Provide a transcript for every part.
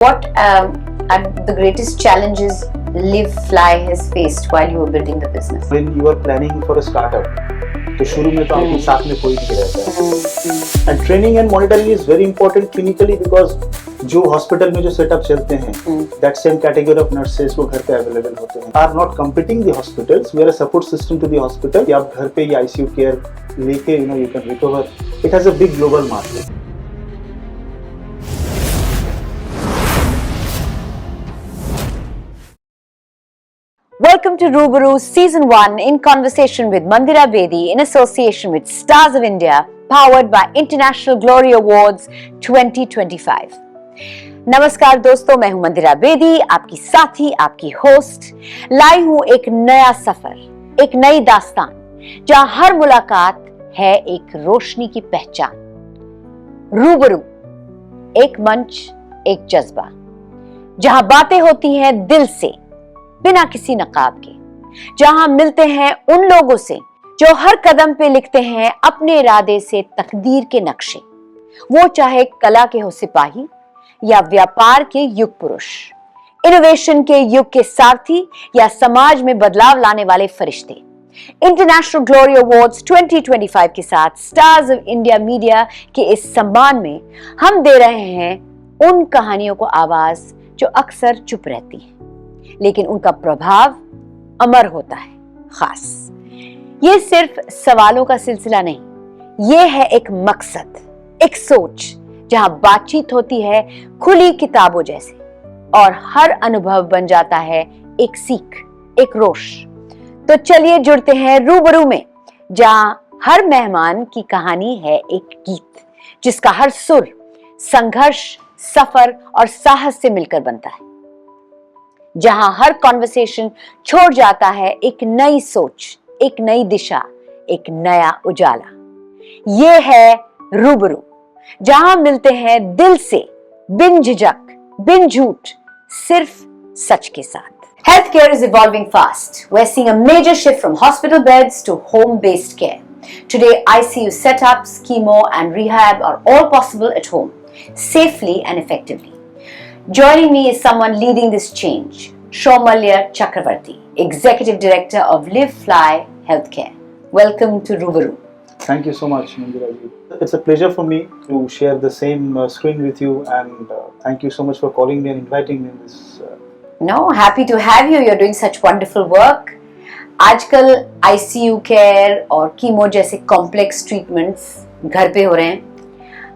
What are the greatest challenges Live Fly has faced while you were building the business? When you are planning for a startup, तो शुरू में तो आपके साथ में कोई नहीं रहता है. And training and monitoring is very important clinically because जो हॉस्पिटल में जो सेटअप चलते हैं, that same category of nurses वो घर पे अवेलेबल होते हैं. Are not competing the hospitals. We are a support system to the hospital. कि आप घर पे ये ICU care लेके you can recover. It has a big global market. Welcome to Rubaru Season 1 in conversation with Mandira Bedi in association with Stars of India, powered by International Glory Awards 2025. नमस्कार दोस्तों, मैं हूं मंदिरा बेदी, आपकी साथी, आपकी host. लाई हूं एक नया सफर, एक नई दास्तान, जहां हर मुलाकात है एक रोशनी की पहचान. रूबरू, एक मंच, एक जज्बा, जहां बातें होती हैं दिल से, बिना किसी नकाब के, जहां मिलते हैं उन लोगों से जो हर कदम पे लिखते हैं अपने इरादे से तकदीर के नक्शे. वो चाहे कला के हो सिपाही या व्यापार के युग पुरुष, इनोवेशन के युग के सारथी या समाज में बदलाव लाने वाले फरिश्ते. इंटरनेशनल ग्लोरी अवार्ड्स 2025 के साथ स्टार्स ऑफ इंडिया मीडिया के इस सम्मान में हम दे रहे हैं उन कहानियों को आवाज जो अक्सर चुप रहती हैं, लेकिन उनका प्रभाव अमर होता है, खास. ये सिर्फ सवालों का सिलसिला नहीं, ये है एक मकसद, एक सोच, जहां बातचीत होती है खुली किताबों जैसे और हर अनुभव बन जाता है एक सीख, एक रोश. तो चलिए जुड़ते हैं रूबरू में, जहां हर मेहमान की कहानी है एक गीत, जिसका हर सुर संघर्ष, सफर और साहस से मिलकर बनता है. जहां हर कॉन्वर्सेशन छोड़ जाता है एक नई सोच, एक नई दिशा, एक नया उजाला. ये है रूबरू, जहां मिलते हैं दिल से, बिन झिझक, बिन झूठ, सिर्फ सच के साथ. Healthcare is evolving fast. We're seeing a major shift from hospital beds to home-based care. Today, ICU setups, chemo and rehab are all possible at home, safely and effectively. Joining me is someone leading this change, Shaumalya Chakravarti, Executive Director of Live Fly Healthcare. Welcome to Rubaru. Thank you so much, Mandira ji. It's a pleasure for me to share the same screen with you, and thank you so much for calling me and inviting me in this. No, happy to have you. You're doing such wonderful work. आजकल ICU care और chemo जैसे complex treatments घर पे हो रहे हैं.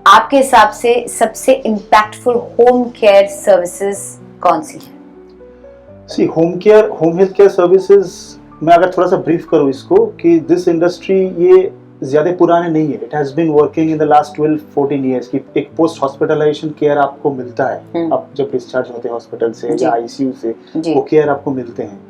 आपके हिसाब से सबसे इम्पैक्टफुल होम केयर सर्विसेज कौन सी है? सी होम हेल्थ केयर सर्विसेज, मैं अगर थोड़ा सा ब्रीफ करूँ इसको, कि दिस इंडस्ट्री ये ज़्यादा पुराने नहीं है. It has been working in the last 12-14 years की एक पोस्ट हॉस्पिटलाइजेशन केयर आपको मिलता है. आप जब डिस्चार्ज होते हैं हॉस्पिटल से या ICU से, वो केयर आपको मिलते हैं.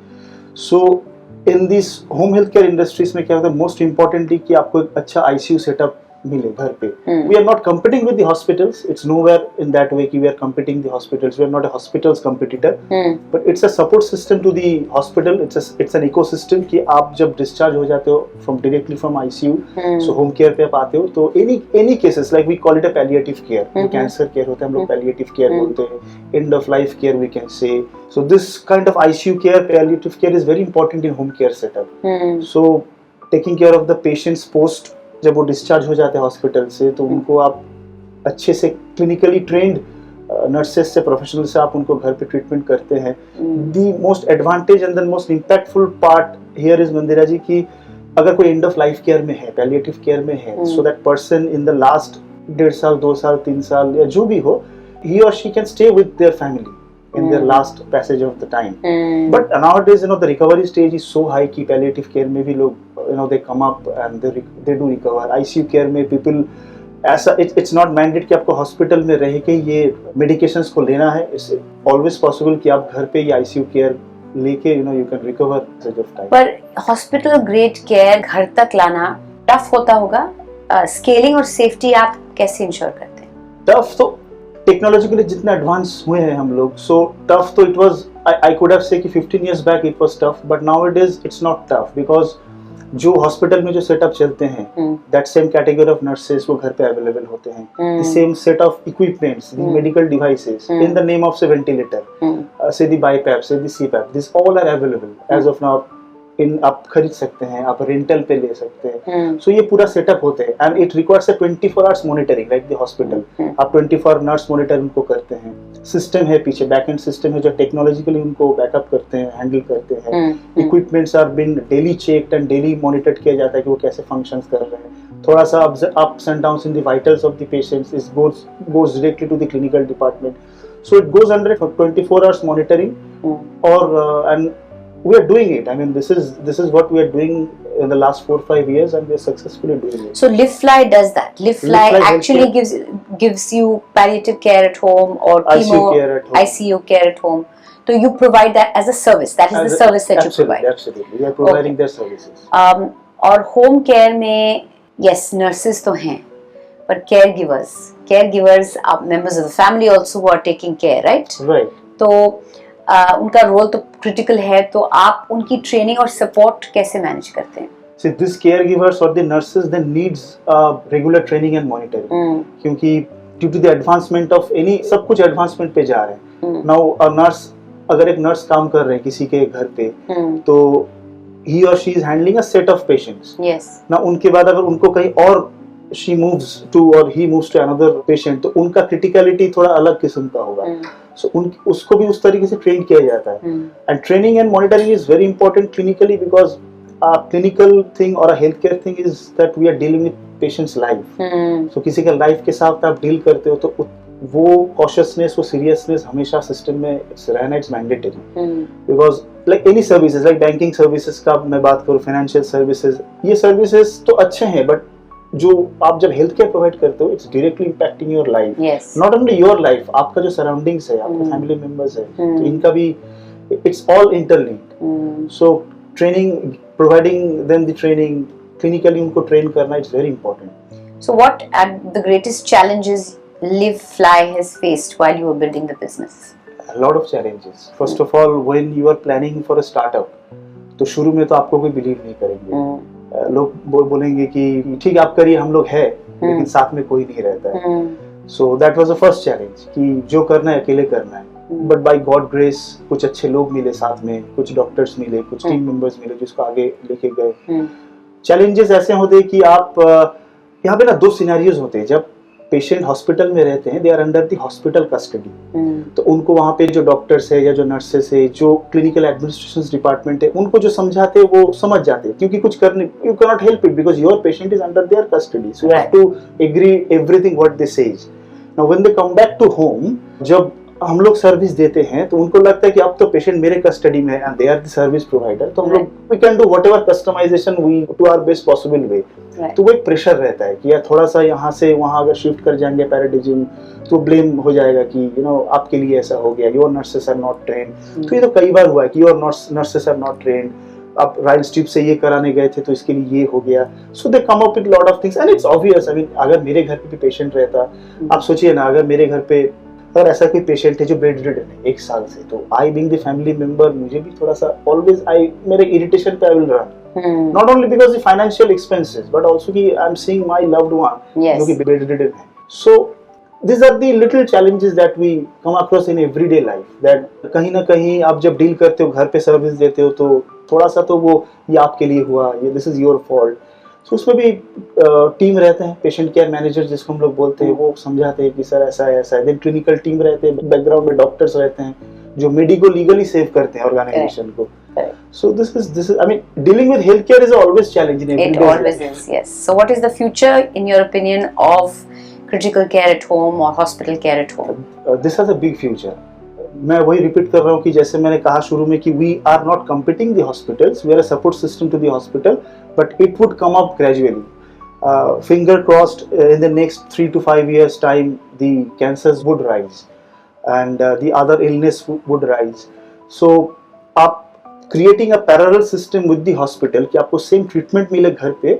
So in this home health care industries में क्या होता है, मोस्ट इम्पॉर्टेंटली कि आपको एक अच्छा ICU सेटअप मिले घर पे. We are not competing with the hospitals. It's nowhere in that way कि we are competing the hospitals. We are not a hospitals competitor. But it's a support system to the hospital. It's an ecosystem कि आप जब discharge हो जाते हो directly from ICU, so home care पे आप आते हो, तो any cases like we call it a palliative care. Cancer care होता है, हम लोग palliative care बोलते हैं. End of life care we can say. So this kind of ICU care, palliative care is very important in home care setup. So taking care of the patients post, जब वो discharge हो जाते हैं hospital से, तो उनको आप अच्छे से क्लिनिकली ट्रेंड नर्सेस से, प्रोफेशनल से आप उनको घर पे ट्रीटमेंट करते हैं. The most advantage and the most impactful part here is, Mandira ji, कि अगर कोई एंड ऑफ लाइफ केयर में है, पैलिएटिव केयर में है, so that person in the last 1.5 साल, 2 साल, 3 साल या जो भी हो, he or she can stay with their family in their last passage of the time. But nowadays, the recovery stage is so high कि palliative care में भी लोग, they come up and they do recover. ICU care में people ऐसा, it's not mandate कि आपको hospital में रह के ये medications को लेना है. It's always possible कि आप घर पे ये ICU care लेके you can recover passage of time. पर hospital grade care घर तक लाना टफ होता होगा. स्केलिंग और सेफ्टी आप कैसे इंश्योर करते हैं? टफ तो टेक्नोलॉजिकली जितना एडवांस हुए हैं हम लोग, सो टफ तो it was, I could have से कि 15 years back it was tough, but nowadays it's not tough because जो हॉस्पिटल में जो सेटअप चलते हैं, that same category of nurses वो घर पे अवेलेबल होते हैं. The same set of equipments, the medical devices in the name of say ventilator, say the BiPAP, say the CPAP, this all are available as of now. इन आप खरीद सकते हैं, आप रेंटल पे ले सकते हैं. सो ये पूरा सेटअप होते हैं and it requires a 24 hours monitoring like the hospital. आप 24 नर्स मॉनिटर उनको करते हैं. सिस्टम है पीछे, बैक एंड सिस्टम है जो टेक्नोलॉजिकली उनको बैकअप करते हैं, हैंडल करते हैं. Equipments are been daily checked and daily monitored किया जाता है कि वो कैसे फंक्शंस कर रहे हैं. थोड़ा सा ups and downs in the vitals of the patients is goes directly to the clinical department. So it goes under 24 hours monitoring और and we are doing it. I mean, this is what we are doing in the last 4-5 years, and we are successfully doing it. So LiveFly does that. LiveFly actually gives you palliative care at home or chemo, ICU care at home. So you provide that as a service. That is the service that you provide. Absolutely, we are providing their services. और home care में yes, nurses तो हैं, but caregivers are members of the family also who are taking care, right? Right. तो उनका role तो critical है, तो आप उनकी ट्रेनिंग और सपोर्ट कैसे मैनेज करते हैं? See, these caregivers or the nurses then needs regular training and monitoring. क्योंकि due to the advancement of any, सब कुछ advancement पे जा रहे हैं. Now a nurse, अगर एक nurse काम कर रहे हैं किसी के घर पे, तो he or she is handling a set of patients. Yes. Now उनके बाद अगर उनको कहीं और she moves to or he moves to another patient, तो उनका criticality थोड़ा अलग किस्म का होगा. So उसको भी उस तरीके से ट्रेन किया जाता है. And training and monitoring is very important clinically because a clinical thing or a healthcare thing is that we are dealing with patient's life. So किसी के लाइफ के साथ आप डील करते हो तो वो cautiousness, वो seriousness हमेशा सिस्टम में रहना it's mandatory. Because like any services, like banking services का मैं बात करूँ, financial services, ये services तो अच्छे हैं, but जो आप जब हेल्थ केयर प्रोवाइड करते हो it's directly impacting your life. Not only your life, आपका जो सराउंडिंग्स है, आपके फैमिली मेंबर्स है, तो इनका भी it's all interlinked. So training, providing them the training, clinically उनको ट्रेन करना it's very important. So what are the greatest challenges LiveFly has faced while you were building the business? A lot of challenges. First of all, when you are planning for a startup, तो शुरू में तो आपको कोई believe नहीं करेंगे. लोग बोलेंगे कि ठीक है आप करिए, हम लोग हैं, लेकिन साथ में कोई नहीं रहता है. So that was the first challenge कि जो करना है अकेले करना है. बट बाय गॉड ग्रेस कुछ अच्छे लोग मिले साथ में, कुछ डॉक्टर्स मिले, कुछ टीम मेंबर्स मिले जिसको आगे लेके गए. चैलेंजेस ऐसे होते हैं कि आप यहाँ पे ना दो सिनेरियोज होते हैं. जब पेशेंट हॉस्पिटल में रहते हैं, they are under the hospital custody, तो उनको वहाँ पे जो डॉक्टर्स है या जो नर्सेस है, जो क्लिनिकल एडमिनिस्ट्रेशन डिपार्टमेंट है, उनको जो समझाते हैं वो समझ जाते हैं, क्योंकि कुछ करने you can not help it because your patient is under their custody. So you have to agree everything what they says. Now when they come back to home, जब हम लोग सर्विस देते हैं तो उनको लगता है कि अब तो पेशेंट मेरे कस्टडी में है and they are the service provider, तो हम लोग we can do whatever customization we to our best possible way. तो वो एक प्रेशर रहता है कि यार थोड़ा सा यहाँ से वहाँ अगर शिफ्ट कर जाएंगे पैराडिज्म, तो ब्लेम हो जाएगा कि यू नो आपके लिए ऐसा हो गया, your nurses are not trained. तो ये तो कई बार हुआ है कि your nurses are not trained, आप राइल स्ट्रिप से ये कराने गए थे तो इसके लिए ये हो गया. So they come up with lot of things and it's obvious. I mean अगर मेरे घर पे भी पेशेंट रहता, आप सोचिए ना, अगर मेरे घर पे अगर ऐसा कोई पेशेंट है जो बेड रिडन है 1 साल से, तो I being the family member, मुझे भी थोड़ा सा ऑलवेज मेरे इरिटेशन पे I will run. Not only because the financial expenses, but also कि I'm seeing my loved one जो कि bedridden है. So these are the little challenges that we come across in everyday life. That कहीं ना कहीं आप जब deal करते हो, घर पे सर्विस देते हो, तो थोड़ा सा तो वो ये आपके लिए हुआ, ये this is your fault. So उसमें भी टीम रहते हैं, पेशेंट केयर मैनेजर जिसको हम लोग बोलते हैं, वो समझाते हैं कि सर ऐसा है ऐसा है. देन क्लिनिकल टीम रहते हैं, बैकग्राउंड में डॉक्टर्स रहते हैं जो मेडिको लीगली सेव करते हैं ऑर्गेनाइजेशन को. So this is I mean dealing with healthcare is always challenging. It always is, yes. So what is the future in your opinion of critical care at home or hospital care at home? This has a big future. मैं वही repeat कर रहा हूँ कि जैसे मैंने कहा शुरू में कि we are not competing the hospitals, we are a support system to the hospital, but it would come up gradually. Finger crossed, in the next 3 to 5 years time the cancers would rise and the other illness would rise. So आप creating a parallel system with the hospital कि आपको same treatment मिले घर पे,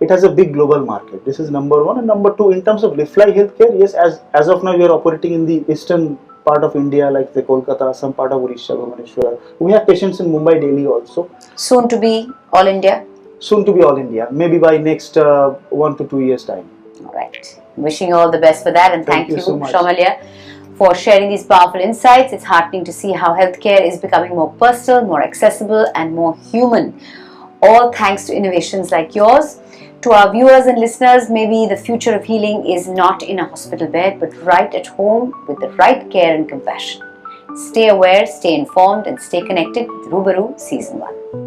it has a big global market. This is number one. And number two, in terms of LiveFly healthcare, yes, as of now we are operating in the eastern part of India, like the Kolkata, some part of Odisha, Bhubaneswar. We have patients in Mumbai, Delhi also. Soon to be all India. soon to be all India, maybe by next 1 to 2 years time. All right. Wishing you all the best for that, and thank you so much. Shaumalya, for sharing these powerful insights. It's heartening to see how healthcare is becoming more personal, more accessible, and more human. All thanks to innovations like yours. To our viewers and listeners, maybe the future of healing is not in a hospital bed, but right at home with the right care and compassion. Stay aware, stay informed, and stay connected with Rubaru Season 1.